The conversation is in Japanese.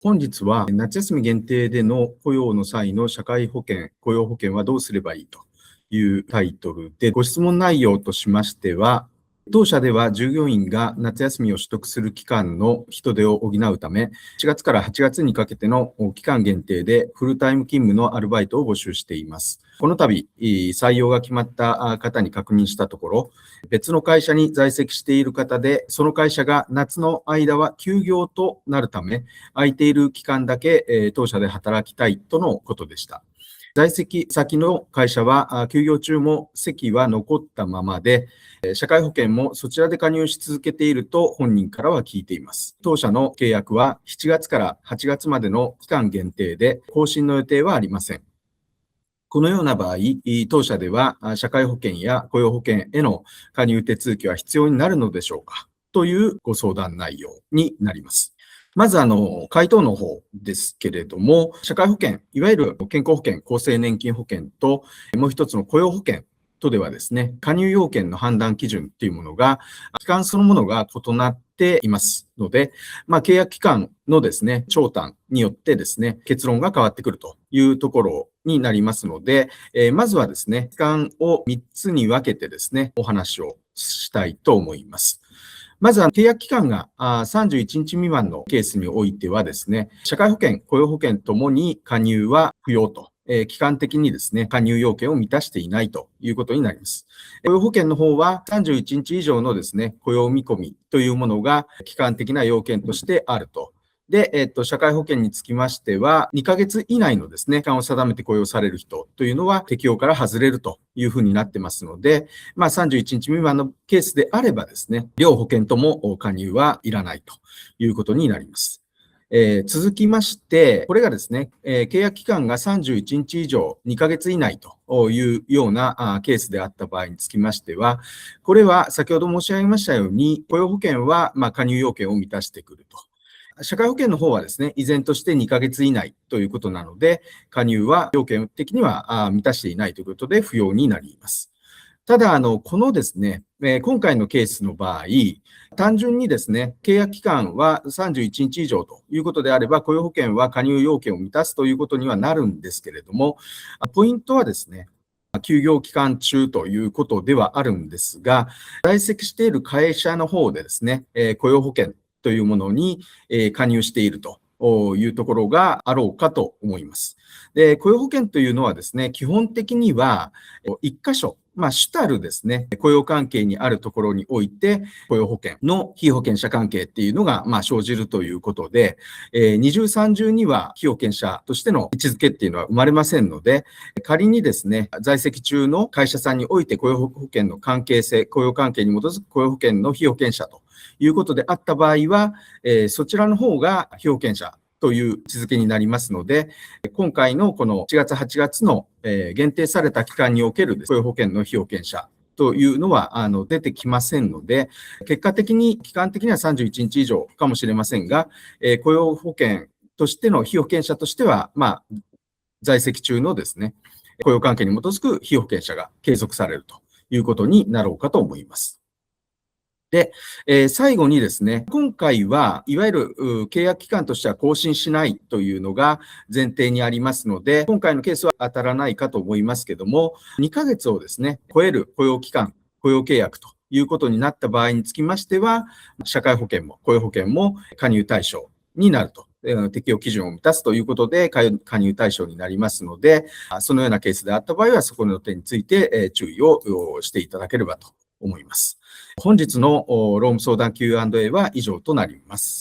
本日は夏休み限定での雇用の際の社会保険、雇用保険はどうすればいいというタイトルで、ご質問内容としましては、当社では従業員が夏休みを取得する期間の人手を補うため、4月から8月にかけての期間限定でフルタイム勤務のアルバイトを募集しています。この度、採用が決まった方に確認したところ、別の会社に在籍している方で、その会社が夏の間は休業となるため、空いている期間だけ当社で働きたいとのことでした。在籍先の会社は休業中も席は残ったままで、社会保険もそちらで加入し続けていると本人からは聞いています。当社の契約は7月から8月までの期間限定で更新の予定はありません。このような場合、当社では社会保険や雇用保険への加入手続きは必要になるのでしょうかというご相談内容になります。まず、回答の方ですけれども、社会保険、いわゆる健康保険、厚生年金保険と、もう一つの雇用保険とではですね、加入要件の判断基準というものが、期間そのものが異なっていますので、契約期間のですね、長短によってですね、結論が変わってくるというところになりますので、まずはですね、期間を3つに分けてですね、お話をしたいと思います。まず契約期間が31日未満のケースにおいてはですね、社会保険、雇用保険ともに加入は不要と。期間的にですね、加入要件を満たしていないということになります。雇用保険の方は31日以上のですね、雇用見込みというものが期間的な要件としてあると。で、社会保険につきましては、2ヶ月以内のですね、期間を定めて雇用される人というのは適用から外れるというふうになってますので、31日未満のケースであればですね、両保険とも加入はいらないということになります。続きまして、これがですね、契約期間が31日以上2ヶ月以内というようなケースであった場合につきましては、これは先ほど申し上げましたように、雇用保険は加入要件を満たしてくると。社会保険の方はですね、依然として2ヶ月以内ということなので、加入は要件的には満たしていないということで不要になります。ただ、このですね、今回のケースの場合、単純にですね、契約期間は31日以上ということであれば、雇用保険は加入要件を満たすということにはなるんですけれども、ポイントはですね、休業期間中ということではあるんですが、在籍している会社の方でですね、雇用保険というものに加入しているというところがあろうかと思います。で、雇用保険というのはですね、基本的には1箇所、主たるですね、雇用関係にあるところにおいて、雇用保険の被保険者関係っていうのが生じるということで、二重三重には被保険者としての位置づけっていうのは生まれませんので、仮にですね、在籍中の会社さんにおいて雇用保険の関係性、雇用関係に基づく雇用保険の被保険者ということであった場合は、そちらの方が被保険者という位置づけになりますので、今回のこの7月、8月の限定された期間における雇用保険の被保険者というのは出てきませんので、結果的に、期間的には31日以上かもしれませんが、雇用保険としての被保険者としては、在籍中のですね、雇用関係に基づく被保険者が継続されるということになろうかと思います。で、最後にですね、今回はいわゆる契約期間としては更新しないというのが前提にありますので、今回のケースは当たらないかと思いますけども、2ヶ月をですね、超える雇用期間、雇用契約ということになった場合につきましては、社会保険も雇用保険も加入対象になると。適用基準を満たすということで加入対象になりますので、そのようなケースであった場合は、そこの点について注意をしていただければと思います。本日の労務相談 Q&A は以上となります。